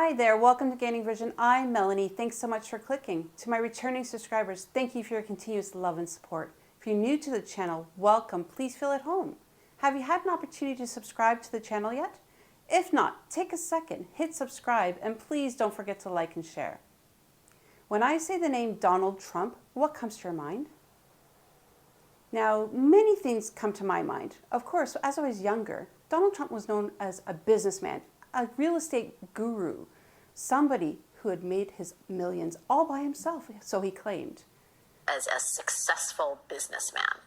Hi there, welcome to Gaining Vision. I'm Melanie. Thanks so much for clicking. To my returning subscribers, thank you for your continuous love and support. If you're new to the channel, welcome. Please feel at home. Have you had an opportunity to subscribe to the channel yet? If not, take a second, hit subscribe, and please don't forget to like and share. When I say the name Donald Trump, what comes to your mind? Now, many things come to my mind. Of course, as I was younger, Donald Trump was known as a businessman, a real estate guru, somebody who had made his millions all by himself, so he claimed. As a successful businessman.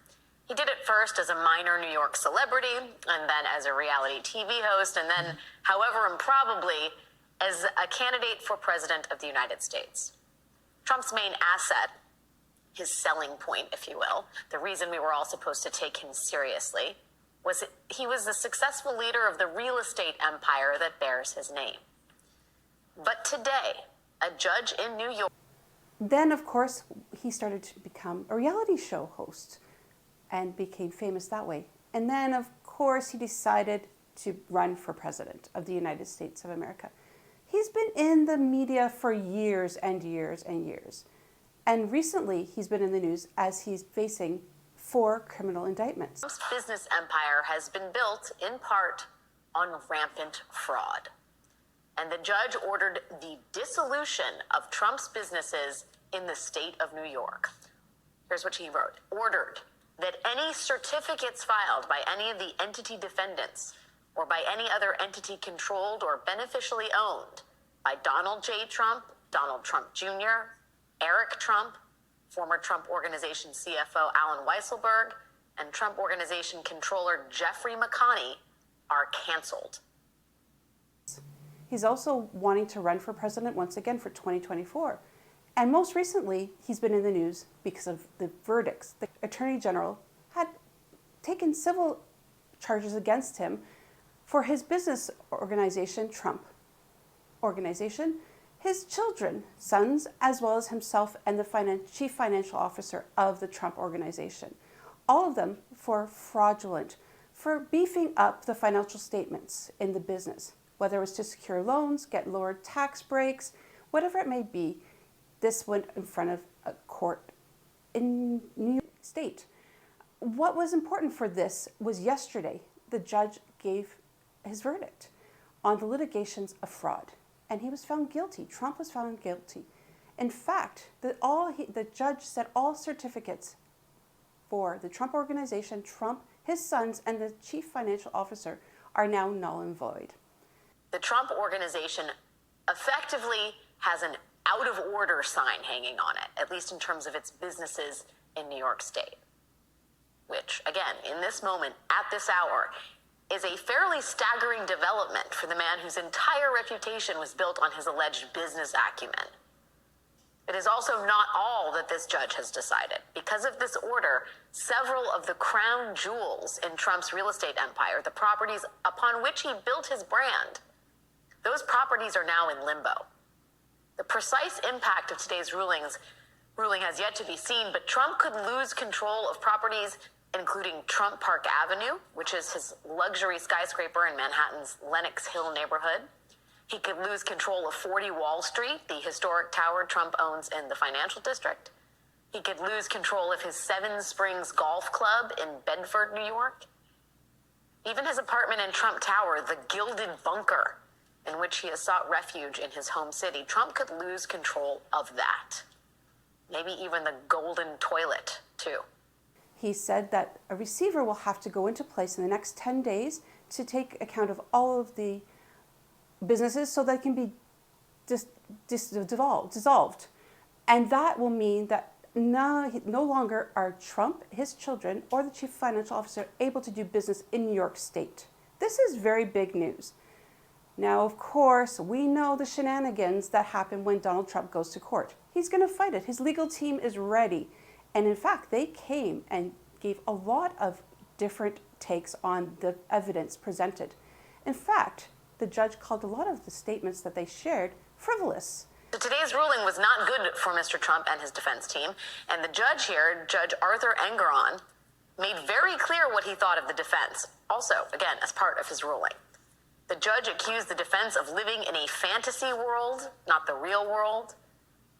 He did it first as a minor New York celebrity, and then as a reality TV host, and then, however improbably, as a candidate for president of the United States. Trump's main asset, his selling point, if you will, the reason we were all supposed to take him seriously, was he was the successful leader of the real estate empire that bears his name. But today, a judge in New York... Then, of course, he started to become a reality show host and became famous that way. And then, of course, he decided to run for president of the United States of America. He's been in the media for years and years and years. And recently, he's been in the news as he's facing 4 criminal indictments. Trump's business empire has been built, in part, on rampant fraud. And the judge ordered the dissolution of Trump's businesses in the state of New York. Here's what he wrote. Ordered that any certificates filed by any of the entity defendants or by any other entity controlled or beneficially owned by Donald J. Trump, Donald Trump Jr., Eric Trump, former Trump Organization CFO Alan Weisselberg, and Trump Organization controller Jeffrey McConney are canceled. He's also wanting to run for president once again for 2024. And most recently, he's been in the news because of the verdicts. The Attorney General had taken civil charges against him for his business organization, Trump Organization, his children, sons, as well as himself and the chief financial officer of the Trump Organization. All of them for fraudulent, for beefing up the financial statements in the business, whether it was to secure loans, get lower tax breaks, whatever it may be. This went in front of a court in New York State. What was important for this was yesterday, the judge gave his verdict on the litigations of fraud. And he was found guilty. Trump was found guilty. In fact, the judge said all certificates for the Trump Organization, Trump, his sons, and the chief financial officer are now null and void. The Trump Organization effectively has an out-of-order sign hanging on it, at least in terms of its businesses in New York State, which, again, in this moment, at this hour, is a fairly staggering development for the man whose entire reputation was built on his alleged business acumen. It is also not all that this judge has decided. Because of this order, several of the crown jewels in Trump's real estate empire, the properties upon which he built his brand, those properties are now in limbo. The precise impact of today's ruling has yet to be seen, but Trump could lose control of properties including Trump Park Avenue, which is his luxury skyscraper in Manhattan's Lenox Hill neighborhood. He could lose control of 40 Wall Street, the historic tower Trump owns in the financial district. He could lose control of his Seven Springs Golf Club in Bedford, New York. Even his apartment in Trump Tower, the Gilded Bunker, in which he has sought refuge in his home city, Trump could lose control of that. Maybe even the Golden Toilet, too. He said that a receiver will have to go into place in the next 10 days to take account of all of the businesses so they can be dissolved. And that will mean that no longer are Trump, his children, or the chief financial officer able to do business in New York State. This is very big news. Now, of course, we know the shenanigans that happen when Donald Trump goes to court. He's going to fight it. His legal team is ready. And in fact, they came and gave a lot of different takes on the evidence presented. In fact, the judge called a lot of the statements that they shared frivolous. Today's ruling was not good for Mr. Trump and his defense team. And the judge here, Judge Arthur Engeron, made very clear what he thought of the defense, also, again, as part of his ruling. The judge accused the defense of living in a fantasy world, not the real world.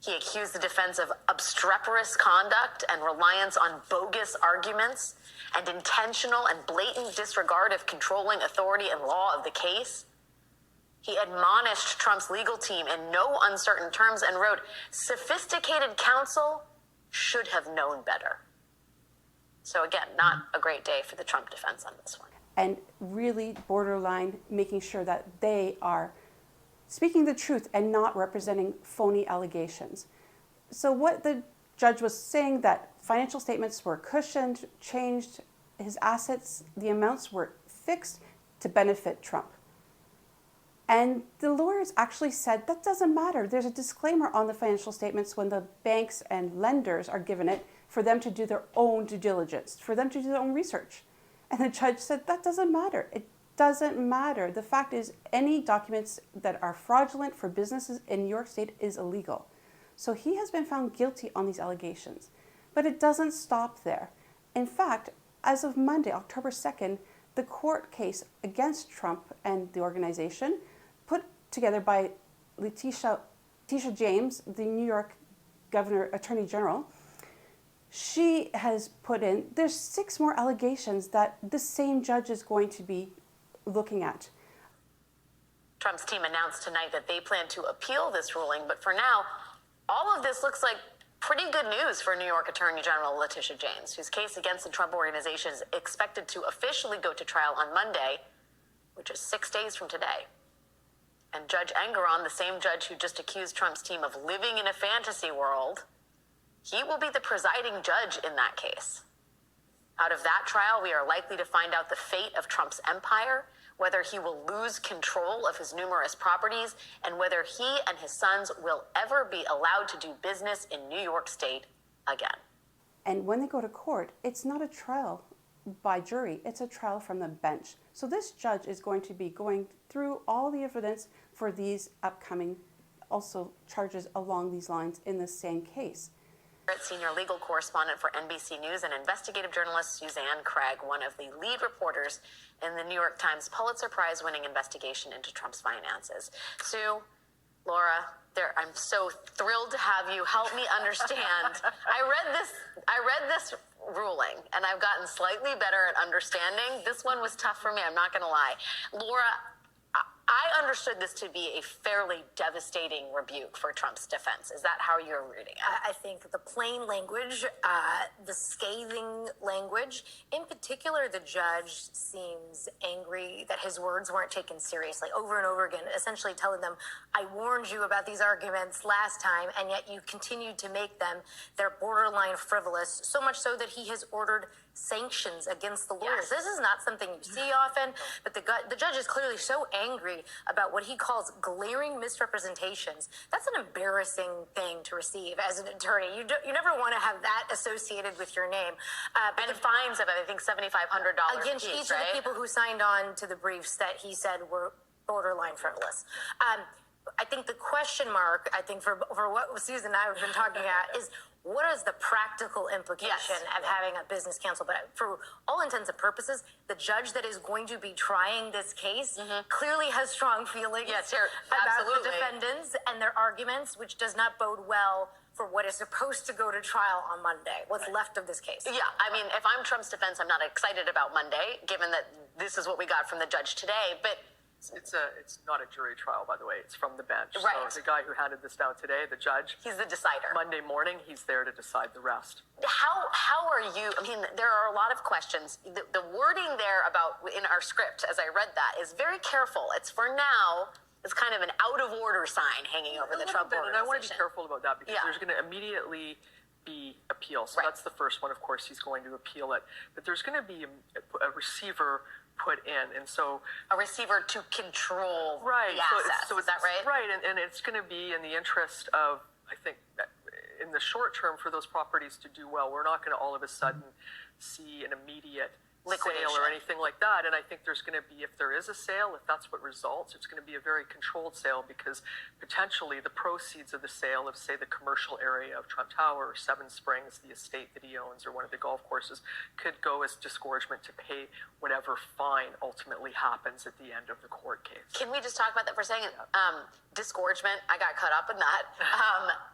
He accused the defense of obstreperous conduct and reliance on bogus arguments and intentional and blatant disregard of controlling authority and law of the case. He admonished Trump's legal team in no uncertain terms and wrote, "Sophisticated counsel should have known better." So again, not a great day for the Trump defense on this one. And really borderline making sure that they are speaking the truth and not representing phony allegations. So what the judge was saying, that financial statements were cushioned, changed, his assets, the amounts were fixed to benefit Trump. And the lawyers actually said that doesn't matter. There's a disclaimer on the financial statements when the banks and lenders are given it for them to do their own due diligence, for them to do their own research. And the judge said that doesn't matter. It doesn't matter. The fact is, any documents that are fraudulent for businesses in New York State is illegal. So he has been found guilty on these allegations. But it doesn't stop there. In fact, as of Monday, October 2nd, the court case against Trump and the organization, put together by Letitia James, the New York Attorney General, she has put in, there's 6 more allegations that the same judge is going to be looking at. Trump's team announced tonight that they plan to appeal this ruling, but for now, all of this looks like pretty good news for New York Attorney General Letitia James, whose case against the Trump Organization is expected to officially go to trial on Monday, which is 6 days from today. And Judge Engoron, the same judge who just accused Trump's team of living in a fantasy world, he will be the presiding judge in that case. Out of that trial, we are likely to find out the fate of Trump's empire, whether he will lose control of his numerous properties, and whether he and his sons will ever be allowed to do business in New York State again. And when they go to court, it's not a trial by jury, it's a trial from the bench. So this judge is going to be going through all the evidence for these upcoming also charges along these lines in the same case. Senior legal correspondent for NBC News and investigative journalist Suzanne Craig, one of the lead reporters in the New York Times Pulitzer Prize-winning investigation into Trump's finances. Sue, Laura, I'm so thrilled to have you help me understand. I read this ruling, and I've gotten slightly better at understanding. This one was tough for me, I'm not going to lie. Laura, I understood this to be a fairly devastating rebuke for Trump's defense. Is that how you're reading it? I think the plain language, the scathing language, in particular, the judge seems angry that his words weren't taken seriously over and over again, essentially telling them, I warned you about these arguments last time, and yet you continued to make them. They're borderline frivolous, so much so that he has ordered sanctions against the lawyers. Yes. This is not something you see often, but the judge is clearly so angry about what he calls glaring misrepresentations. That's an embarrassing thing to receive as an attorney. You never want to have that associated with your name. And fines of, I think, $7,500 against each, each right? of the people who signed on to the briefs that he said were borderline frivolous. I think the question mark, I think for what Susan and I have been talking about is, what is the practical implication of having a business cancel? But for all intents and purposes, the judge that is going to be trying this case clearly has strong feelings about the defendants and their arguments, which does not bode well for what is supposed to go to trial on Monday, what's left of this case. Yeah, I mean, if I'm Trump's defense, I'm not excited about Monday, given that this is what we got from the judge today, but it's not a jury trial, by the way. It's from the bench. Right. So the guy who handed this down today, the judge, he's the decider. Monday morning, he's there to decide the rest. How are you? I mean, there are a lot of questions. The wording there about in our script, as I read that, is very careful. It's for now. It's kind of an out of order sign hanging over the Trump organization. And I want to be careful about that because there's going to immediately be appeal. So that's the first one. Of course, he's going to appeal it. But there's going to be a receiver put in, and so a receiver to control the assets. So is that right? Right, and it's going to be in the interest of, I think, in the short term for those properties to do well. We're not going to all of a sudden see an immediate sale or anything like that. And I think there's going to be, if there is a sale, if that's what results, it's going to be a very controlled sale, because potentially the proceeds of the sale of, say, the commercial area of Trump Tower or Seven Springs, the estate that he owns, or one of the golf courses, could go as disgorgement to pay whatever fine ultimately happens at the end of the court case. Can we just talk about that for a second? Disgorgement, I got caught up in that.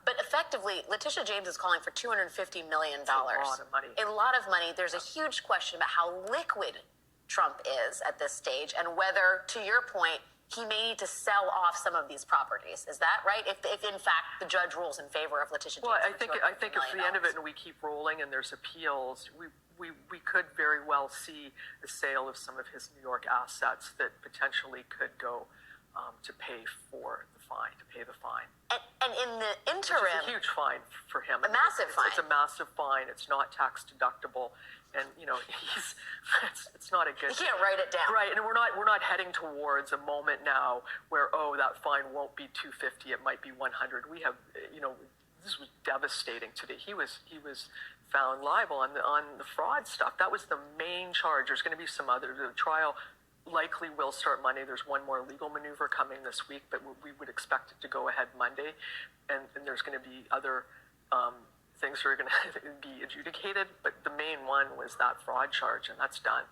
But effectively, Letitia James is calling for $250 million. That's a lot of money. A lot of money. There's a huge question about how liquid Trump is at this stage, and whether, to your point, he may need to sell off some of these properties. Is that right? If in fact the judge rules in favor of Letitia James. Well, I think if the end of it and we keep rolling and there's appeals, we could very well see the sale of some of his New York assets that potentially could go to pay the fine. And in the interim, which is a huge fine for him. A massive fine. It's a massive fine. It's not tax deductible, and it's not a good. You can't write it down, right? And we're not heading towards a moment now where that fine won't be $250. It might be $100. We have this was devastating today. He was found liable on the fraud stuff. That was the main charge. There's going to be some other. The trial likely will start Monday. There's one more legal maneuver coming this week, but we would expect it to go ahead Monday. And there's going to be other things that are going to be adjudicated, but the main one was that fraud charge, and that's done.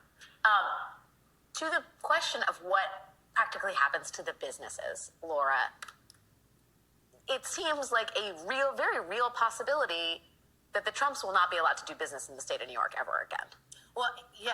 To the question of what practically happens to the businesses, Laura, it seems like a very real possibility that the Trumps will not be allowed to do business in the state of New York ever again. Well, yeah.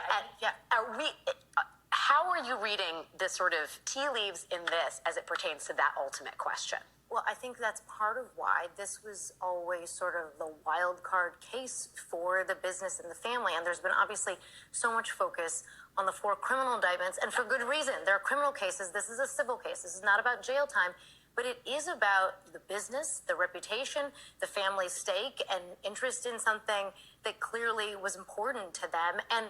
How are you reading the sort of tea leaves in this as it pertains to that ultimate question? Well, I think that's part of why this was always sort of the wild card case for the business and the family. And there's been obviously so much focus on the 4 criminal indictments, and for good reason. There are criminal cases. This is a civil case. This is not about jail time, but it is about the business, the reputation, the family's stake, and interest in something that clearly was important to them. And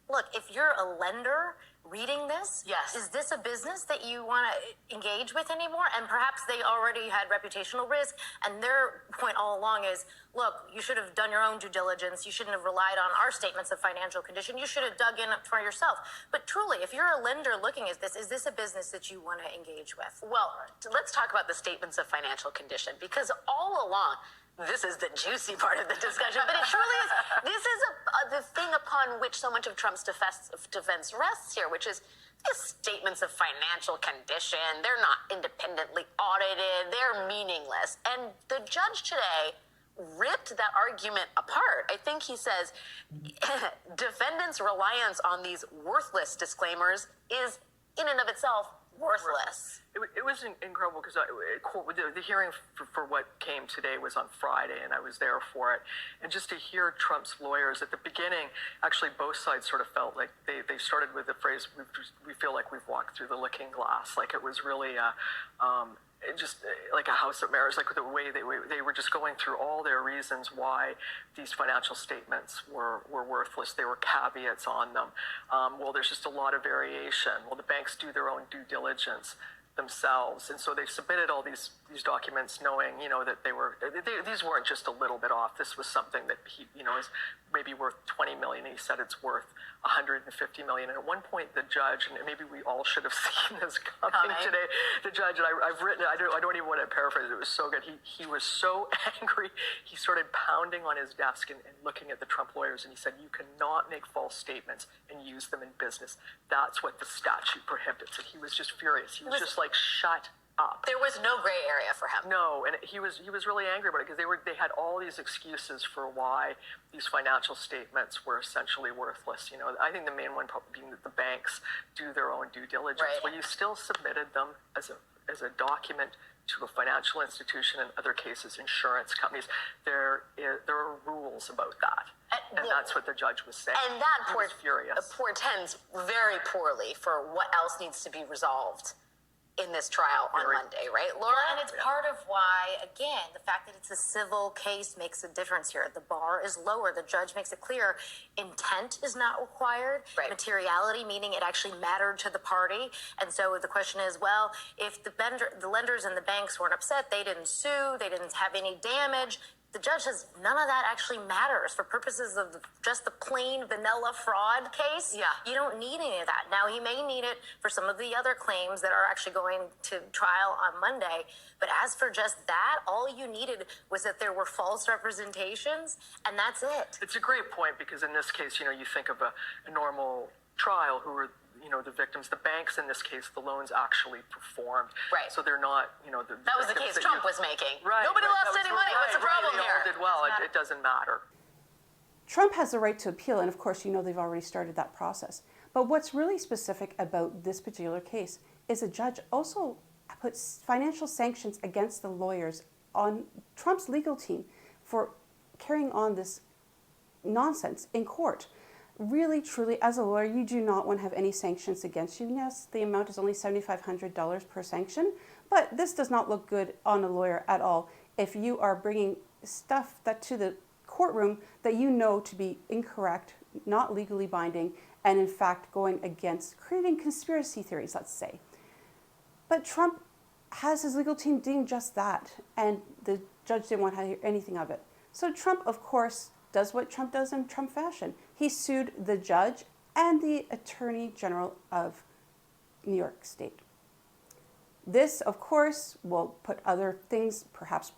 look, if you're a lender reading this, yes, is this a business that you want to engage with anymore? And perhaps they already had reputational risk, and their point all along is, look, you should have done your own due diligence. You shouldn't have relied on our statements of financial condition. You should have dug in for yourself. But truly, if you're a lender looking at this, is this a business that you want to engage with? Well, let's talk about the statements of financial condition, because all along, this is the juicy part of the discussion, but it truly is. This is the thing upon which so much of Trump's defense rests here, which is his statements of financial condition. They're not independently audited. They're meaningless. And the judge today ripped that argument apart. I think he says defendants' reliance on these worthless disclaimers is in and of itself worthless. It was incredible, because the hearing for what came today was on Friday, and I was there for it. And just to hear Trump's lawyers at the beginning, actually both sides sort of felt like they started with the phrase, we feel like we've walked through the looking glass. Like it was really just like a house of mirrors, like the way they were just going through all their reasons why these financial statements were worthless. There were caveats on them. Well, there's just a lot of variation. Well, the banks do their own due diligence themselves, and so they submitted all these documents knowing that these weren't just a little bit off. This was something that he is maybe worth $20 million. He said it's worth $150 million. And at one point, the judge, and maybe we all should have seen this coming today, the judge, and I've written it, I don't even want to paraphrase it. It was so good. He was so angry. He started pounding on his desk and looking at the Trump lawyers, and he said, "You cannot make false statements and use them in business. That's what the statute prohibits." And he was just furious. He was just like, shut up. There was no gray area for him. No, and he was really angry about it, because they had all these excuses for why these financial statements were essentially worthless. I think the main one probably being that the banks do their own due diligence. Right. Well, you still submitted them as a document to a financial institution, in other cases insurance companies. There are rules about that. And that's what the judge was saying. And that furious. portends very poorly for what else needs to be resolved in this trial on Monday, right, Laura? And it's part of why, again, the fact that it's a civil case makes a difference here. The bar is lower. The judge makes it clear intent is not required. Right. Materiality, meaning it actually mattered to the party. And so the question is, well, if the lenders and the banks weren't upset, they didn't sue, they didn't have any damage, The judge says none of that actually matters for purposes of just the plain vanilla fraud case. Yeah. You don't need any of that. Now, he may need it for some of the other claims that are actually going to trial on Monday. But as for just that, all you needed was that there were false representations, and that's it. It's a great point, because in this case, you think of a normal trial who are, the victims. The banks in this case, the loans actually performed. Right. So they're not, That was the case Trump was making. Right. Nobody right, lost any money. What's the problem they here? all did well. It doesn't matter. Trump has the right to appeal, and of course, they've already started that process. But what's really specific about this particular case is a judge also puts financial sanctions against the lawyers on Trump's legal team for carrying on this nonsense in court. Really, truly, as a lawyer, you do not want to have any sanctions against you. Yes, the amount is only $7,500 per sanction, but this does not look good on a lawyer at all if you are bringing stuff that to the courtroom that you know to be incorrect, not legally binding, and in fact going against creating conspiracy theories, let's say. But Trump has his legal team doing just that, and the judge didn't want to hear anything of it. So Trump, of course, does what Trump does in Trump fashion. He sued the judge and the Attorney General of New York State. This, of course, will put other things, perhaps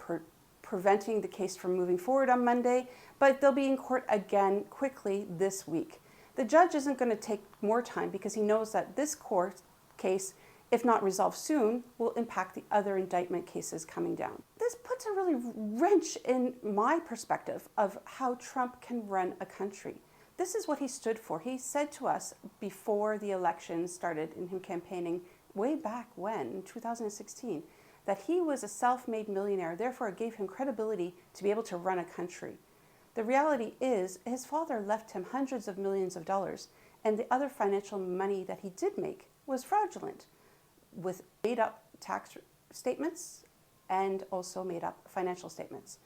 preventing the case from moving forward on Monday, but they'll be in court again quickly this week. The judge isn't going to take more time because he knows that this court case, if not resolved soon, will impact the other indictment cases coming down. This puts a really wrench in my perspective of how Trump can run a country. This is what he stood for. He said to us before the election started in him campaigning way back when, in 2016, that he was a self-made millionaire, therefore it gave him credibility to be able to run a country. The reality is his father left him hundreds of millions of dollars, and the other financial money that he did make was fraudulent, with made-up tax statements and also made-up financial statements.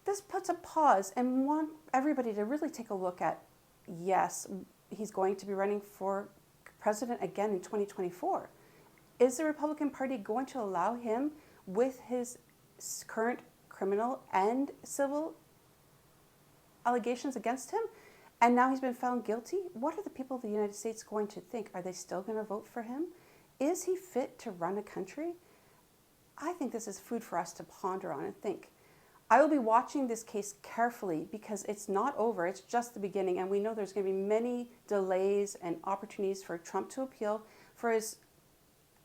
This puts a pause and want everybody to really take a look at, yes, he's going to be running for president again in 2024. Is the Republican Party going to allow him, with his current criminal and civil allegations against him, and now he's been found guilty? What are the people of the United States going to think? Are they still going to vote for him? Is he fit to run a country? I think this is food for us to ponder on and think. I will be watching this case carefully because it's not over, it's just the beginning, and we know there's going to be many delays and opportunities for Trump to appeal, for his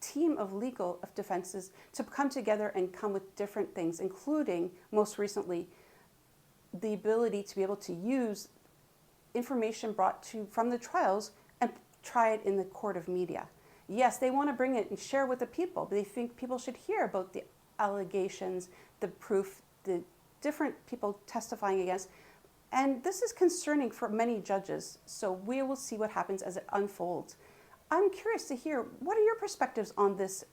team of legal defenses to come together and come with different things, including, most recently, the ability to be able to use information brought from the trials and try it in the court of media. Yes, they want to bring it and share with the people, but they think people should hear about the allegations, the proof, the different people testifying against. And this is concerning for many judges, so we will see what happens as it unfolds. I'm curious to hear, what are your perspectives on this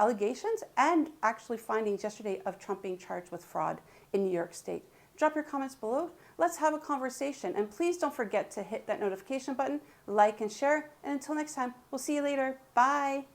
allegations and actually findings yesterday of Trump being charged with fraud in New York State? Drop your comments below. Let's have a conversation. And please don't forget to hit that notification button, like and share. And until next time, we'll see you later. Bye.